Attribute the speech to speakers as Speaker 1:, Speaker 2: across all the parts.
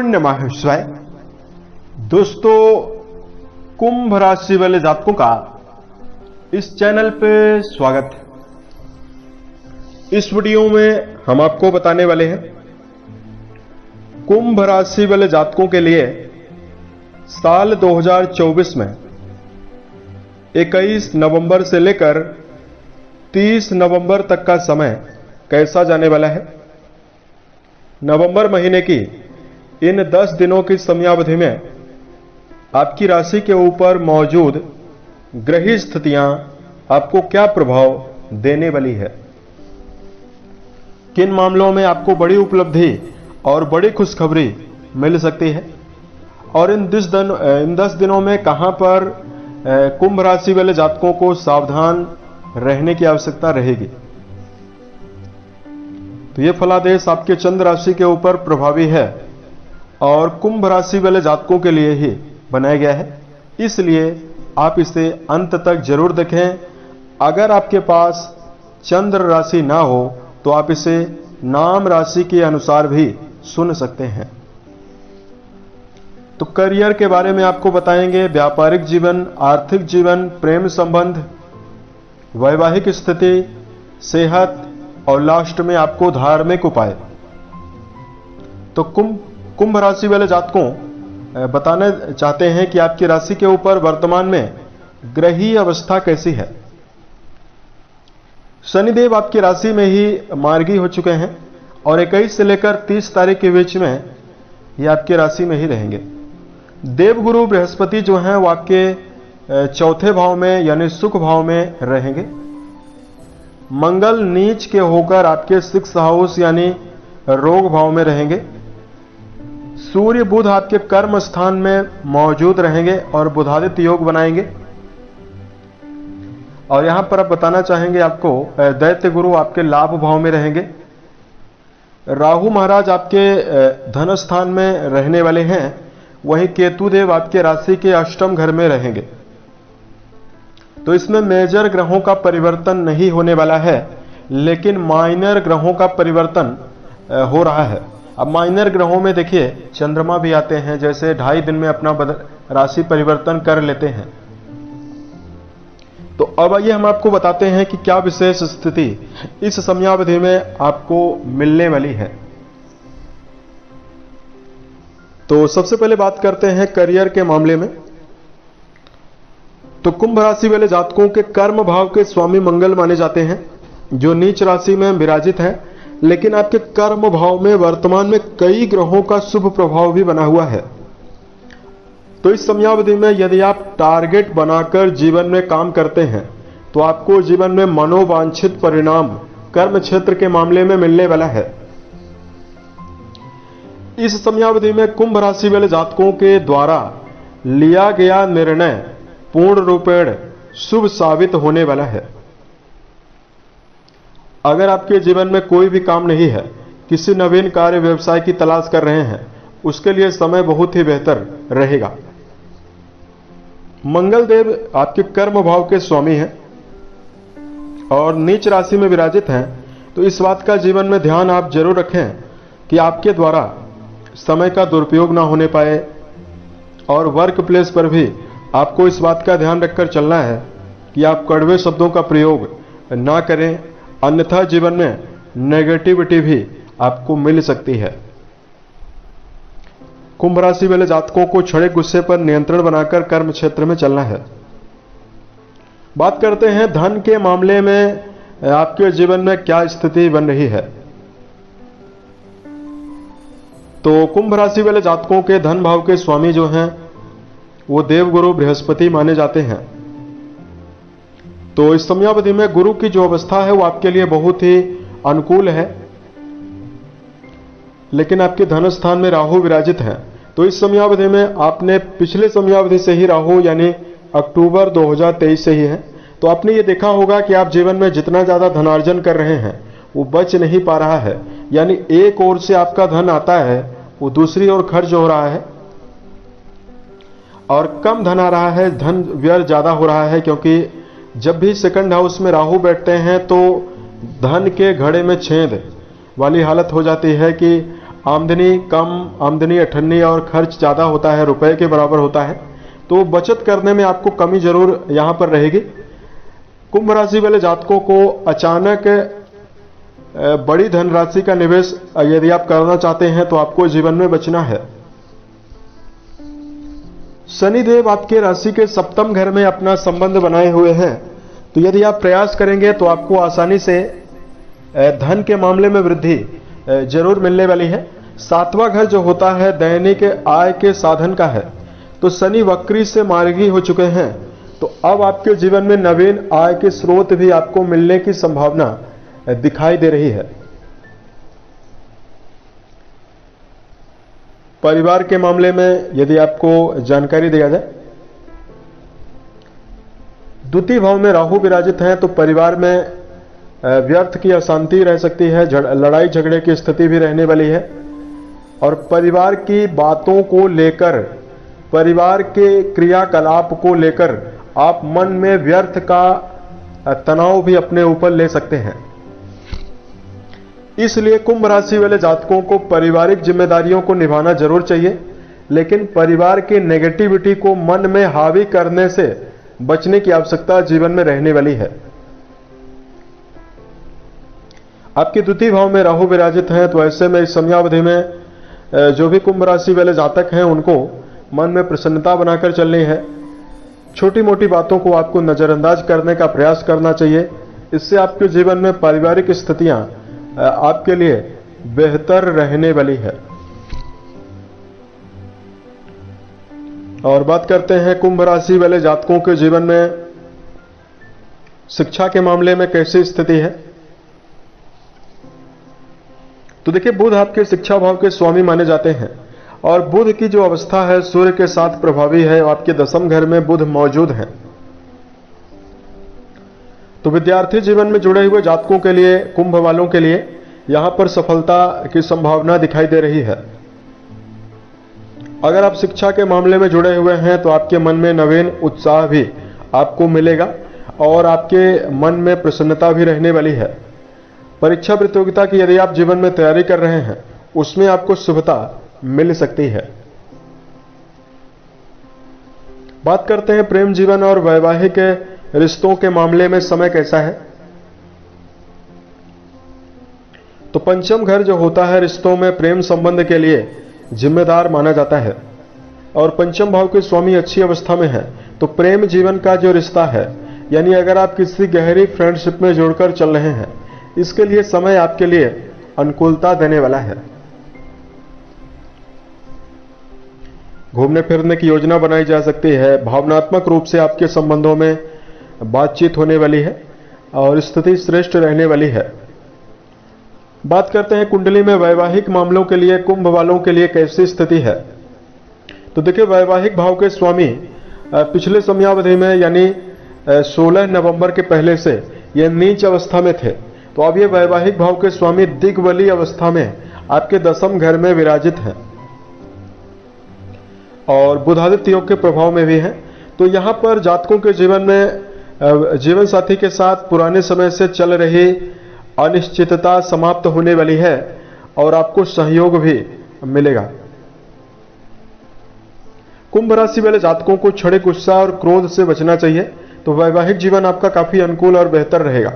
Speaker 1: नमः शिवाय। दोस्तों, कुंभ राशि वाले जातकों का इस चैनल पे स्वागत है। इस वीडियो में हम आपको बताने वाले हैं कुंभ राशि वाले जातकों के लिए साल 2024 में 21 नवंबर से लेकर 30 नवंबर तक का समय कैसा जाने वाला है। नवंबर महीने की इन 10 दिनों की समयावधि में आपकी राशि के ऊपर मौजूद ग्रह स्थितियां आपको क्या प्रभाव देने वाली है, किन मामलों में आपको बड़ी उपलब्धि और बड़ी खुशखबरी मिल सकती है, और इन 10 दिनों में कहां पर कुंभ राशि वाले जातकों को सावधान रहने की आवश्यकता रहेगी। तो यह फलादेश आपके चंद्र राशि के ऊपर प्रभावी है और कुंभ राशि वाले जातकों के लिए ही बनाया गया है, इसलिए आप इसे अंत तक जरूर देखें। अगर आपके पास चंद्र राशि ना हो तो आप इसे नाम राशि के अनुसार भी सुन सकते हैं। तो करियर के बारे में आपको बताएंगे, व्यापारिक जीवन, आर्थिक जीवन, प्रेम संबंध, वैवाहिक स्थिति, सेहत और लास्ट में आपको धार्मिक उपाय। तो कुंभ राशि वाले जातकों बताना चाहते हैं कि आपकी राशि के ऊपर वर्तमान में ग्रहीय अवस्था कैसी है। शनिदेव आपकी राशि में ही मार्गी हो चुके हैं और 21 से लेकर 30 तारीख के बीच में ये आपकी राशि में ही रहेंगे। देवगुरु बृहस्पति जो हैं वो आपके चौथे भाव में यानी सुख भाव में रहेंगे। मंगल नीच के होकर आपके 6 हाउस यानी रोग भाव में रहेंगे। सूर्य बुध आपके कर्म स्थान में मौजूद रहेंगे और बुधादित्य योग बनाएंगे। और यहां पर आप बताना चाहेंगे आपको दैत्य गुरु आपके लाभ भाव में रहेंगे। राहु महाराज आपके धन स्थान में रहने वाले हैं, वहीं केतु देव आपके राशि के अष्टम घर में रहेंगे। तो इसमें मेजर ग्रहों का परिवर्तन नहीं होने वाला है, लेकिन माइनर ग्रहों का परिवर्तन हो रहा है। अब माइनर ग्रहों में देखिए चंद्रमा भी आते हैं, जैसे 2.5 दिन में अपना राशि परिवर्तन कर लेते हैं। तो अब आइए हम आपको बताते हैं कि क्या विशेष स्थिति इस समयावधि में आपको मिलने वाली है। तो सबसे पहले बात करते हैं करियर के मामले में। तो कुंभ राशि वाले जातकों के कर्म भाव के स्वामी मंगल माने जाते हैं, जो नीच राशि में विराजित है, लेकिन आपके कर्म भाव में वर्तमान में कई ग्रहों का शुभ प्रभाव भी बना हुआ है। तो इस समयावधि में यदि आप टारगेट बनाकर जीवन में काम करते हैं तो आपको जीवन में मनोवांछित परिणाम कर्म क्षेत्र के मामले में मिलने वाला है। इस समयावधि में कुंभ राशि वाले जातकों के द्वारा लिया गया निर्णय पूर्ण रूपेण शुभ साबित होने वाला है। अगर आपके जीवन में कोई भी काम नहीं है, किसी नवीन कार्य व्यवसाय की तलाश कर रहे हैं, उसके लिए समय बहुत ही बेहतर रहेगा। मंगल देव आपके कर्म भाव के स्वामी हैं और नीच राशि में विराजित हैं। तो इस बात का जीवन में ध्यान आप जरूर रखें कि आपके द्वारा समय का दुरुपयोग ना होने पाए, और वर्क प्लेस पर भी आपको इस बात का ध्यान रखकर चलना है कि आप कड़वे शब्दों का प्रयोग ना करें, अन्यथा जीवन में नेगेटिविटी भी आपको मिल सकती है। कुंभ राशि वाले जातकों को क्षणिक गुस्से पर नियंत्रण बनाकर कर्म क्षेत्र में चलना है। बात करते हैं धन के मामले में आपके जीवन में क्या स्थिति बन रही है। तो कुंभ राशि वाले जातकों के धन भाव के स्वामी जो हैं वो देवगुरु बृहस्पति माने जाते हैं। तो इस समयावधि में गुरु की जो अवस्था है वो आपके लिए बहुत ही अनुकूल है, लेकिन आपके धन स्थान में राहु विराजित है। तो इस समयावधि में आपने पिछले समयावधि से ही राहु यानी अक्टूबर 2023 से ही है, तो आपने ये देखा होगा कि आप जीवन में जितना ज्यादा धनार्जन कर रहे हैं वो बच नहीं पा रहा है, यानी एक ओर से आपका धन आता है वो दूसरी ओर खर्च हो रहा है, और कम धन आ रहा है, धन व्यय ज्यादा हो रहा है, क्योंकि जब भी सेकंड हाउस में राहु बैठते हैं तो धन के घड़े में छेद वाली हालत हो जाती है कि आमदनी कम, आमदनी अठन्नी और खर्च ज़्यादा होता है, रुपए के बराबर होता है, तो बचत करने में आपको कमी जरूर यहाँ पर रहेगी। कुंभ राशि वाले जातकों को अचानक बड़ी धनराशि का निवेश यदि आप करना चाहते हैं तो आपको जीवन में बचना है। शनिदेव आपके राशि के सप्तम घर में अपना संबंध बनाए हुए हैं, तो यदि आप प्रयास करेंगे तो आपको आसानी से धन के मामले में वृद्धि जरूर मिलने वाली है। सातवां घर जो होता है दैनिक आय के साधन का है, तो शनि वक्री से मार्गी हो चुके हैं, तो अब आपके जीवन में नवीन आय के स्रोत भी आपको मिलने की संभावना दिखाई दे रही है। परिवार के मामले में यदि आपको जानकारी दिया जाए, द्वितीय भाव में राहु विराजित हैं, तो परिवार में व्यर्थ की अशांति रह सकती है, लड़ाई झगड़े की स्थिति भी रहने वाली है, और परिवार की बातों को लेकर, परिवार के क्रियाकलाप को लेकर आप मन में व्यर्थ का तनाव भी अपने ऊपर ले सकते हैं। इसलिए कुंभ राशि वाले जातकों को पारिवारिक जिम्मेदारियों को निभाना जरूर चाहिए, लेकिन परिवार की नेगेटिविटी को मन में हावी करने से बचने की आवश्यकता जीवन में रहने वाली है। आपके द्वितीय भाव में राहु विराजित हैं, तो ऐसे में इस समयावधि में जो भी कुंभ राशि वाले जातक हैं उनको मन में प्रसन्नता बनाकर चलनी है। छोटी मोटी बातों को आपको नजरअंदाज करने का प्रयास करना चाहिए, इससे आपके जीवन में पारिवारिक स्थितियां आपके लिए बेहतर रहने वाली है। और बात करते हैं कुंभ राशि वाले जातकों के जीवन में शिक्षा के मामले में कैसी स्थिति है। तो देखिए, बुध आपके शिक्षा भाव के स्वामी माने जाते हैं, और बुध की जो अवस्था है सूर्य के साथ प्रभावी है, आपके दसम घर में बुध मौजूद है। तो विद्यार्थी जीवन में जुड़े हुए जातकों के लिए, कुंभ वालों के लिए यहां पर सफलता की संभावना दिखाई दे रही है। अगर आप शिक्षा के मामले में जुड़े हुए हैं तो आपके मन में नवीन उत्साह भी आपको मिलेगा और आपके मन में प्रसन्नता भी रहने वाली है। परीक्षा प्रतियोगिता की यदि आप जीवन में तैयारी कर रहे हैं उसमें आपको शुभता मिल सकती है। बात करते हैं प्रेम जीवन और वैवाहिक रिश्तों के मामले में समय कैसा है। तो पंचम घर जो होता है रिश्तों में प्रेम संबंध के लिए जिम्मेदार माना जाता है, और पंचम भाव के स्वामी अच्छी अवस्था में है, तो प्रेम जीवन का जो रिश्ता है, यानी अगर आप किसी गहरी फ्रेंडशिप में जुड़कर चल रहे हैं, इसके लिए समय आपके लिए अनुकूलता देने वाला है। घूमने फिरने की योजना बनाई जा सकती है। भावनात्मक रूप से आपके संबंधों में बातचीत होने वाली है और स्थिति श्रेष्ठ रहने वाली है। बात करते हैं कुंडली में वैवाहिक मामलों के लिए कुंभ वालों के लिए कैसी स्थिति है। तो देखिए, वैवाहिक भाव के स्वामी पिछले समयावधि में यानी 16 नवंबर के पहले से ये नीच अवस्था में थे, तो अब ये वैवाहिक भाव के स्वामी दिग्बली अवस्था में आपके दसम घर में विराजित हैं और बुधादित्य योग के प्रभाव में भी हैं। तो यहां पर जातकों के जीवन में जीवन साथी के साथ पुराने समय से चल रही अनिश्चितता समाप्त होने वाली है और आपको सहयोग भी मिलेगा। कुंभ राशि वाले जातकों को क्षणिक गुस्सा और क्रोध से बचना चाहिए, तो वैवाहिक जीवन आपका काफी अनुकूल और बेहतर रहेगा।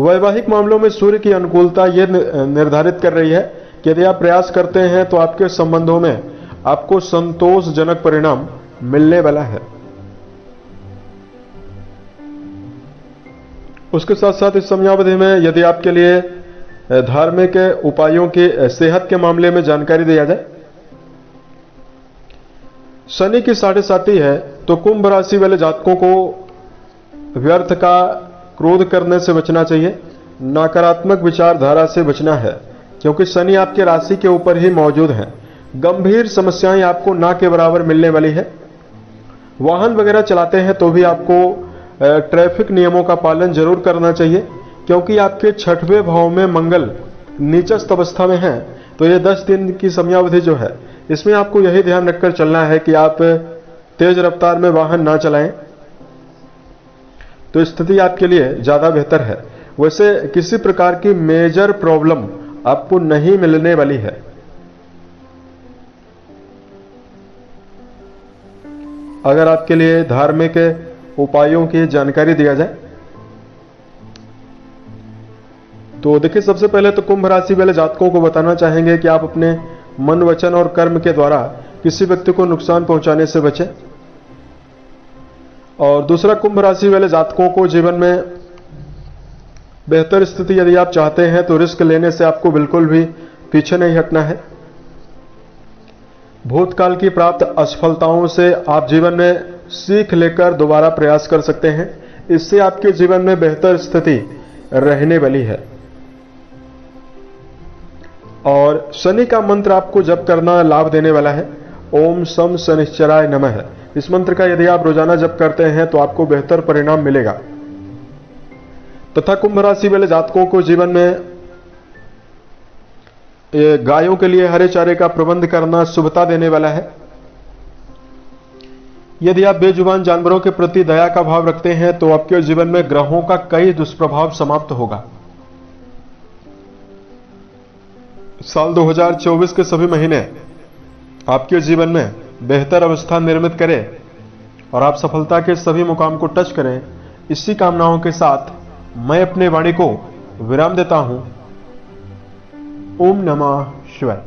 Speaker 1: वैवाहिक मामलों में सूर्य की अनुकूलता यह निर्धारित कर रही है कि यदि आप प्रयास करते हैं तो आपके संबंधों में आपको संतोषजनक परिणाम मिलने वाला है। उसके साथ साथ इस समयावधि में यदि आपके लिए धार्मिक उपायों की सेहत के मामले में जानकारी दिया जाए, शनि की 7.5 है, तो कुंभ राशि वाले जातकों को व्यर्थ का क्रोध करने से बचना चाहिए, नकारात्मक विचारधारा से बचना है, क्योंकि शनि आपके राशि के ऊपर ही मौजूद हैं। गंभीर समस्याएं आपको ना के बराबर मिलने वाली है। वाहन वगैरह चलाते हैं तो भी आपको ट्रैफिक नियमों का पालन जरूर करना चाहिए, क्योंकि आपके 6वें भाव में मंगल नीचस्थ अवस्था में है। तो ये 10 दिन की समयावधि जो है इसमें आपको यही ध्यान रखकर चलना है कि आप तेज रफ्तार में वाहन ना चलाएं, तो स्थिति आपके लिए ज्यादा बेहतर है। वैसे किसी प्रकार की मेजर प्रॉब्लम आपको नहीं मिलने वाली है। अगर आपके लिए धार्मिक उपायों की जानकारी दिया जाए तो देखिए, सबसे पहले तो कुंभ राशि वाले जातकों को बताना चाहेंगे कि आप अपने मन, वचन और कर्म के द्वारा किसी व्यक्ति को नुकसान पहुंचाने से बचें। और दूसरा, कुंभ राशि वाले जातकों को जीवन में बेहतर स्थिति यदि आप चाहते हैं तो रिस्क लेने से आपको बिल्कुल भी पीछे नहीं हटना है। भूतकाल की प्राप्त असफलताओं से आप जीवन में सीख लेकर दोबारा प्रयास कर सकते हैं। इससे आपके जीवन में बेहतर स्थिति रहने वाली है। और शनि का मंत्र आपको जप करना लाभ देने वाला है। ओम सम शनिश्चराय नमः। इस मंत्र का यदि आप रोजाना जप करते हैं तो आपको बेहतर परिणाम मिलेगा। तथा कुंभ राशि वाले जातकों को जीवन में गायों के लिए हरे चारे का प्रबंध करना शुभता देने वाला है। यदि आप बेजुबान जानवरों के प्रति दया का भाव रखते हैं तो आपके जीवन में ग्रहों का कई दुष्प्रभाव समाप्त होगा। साल 2024 के सभी महीने आपके जीवन में बेहतर अवस्था निर्मित करें और आप सफलता के सभी मुकाम को टच करें। इसी कामनाओं के साथ मैं अपने वाणी को विराम देता हूं। ओम नमः शिवाय।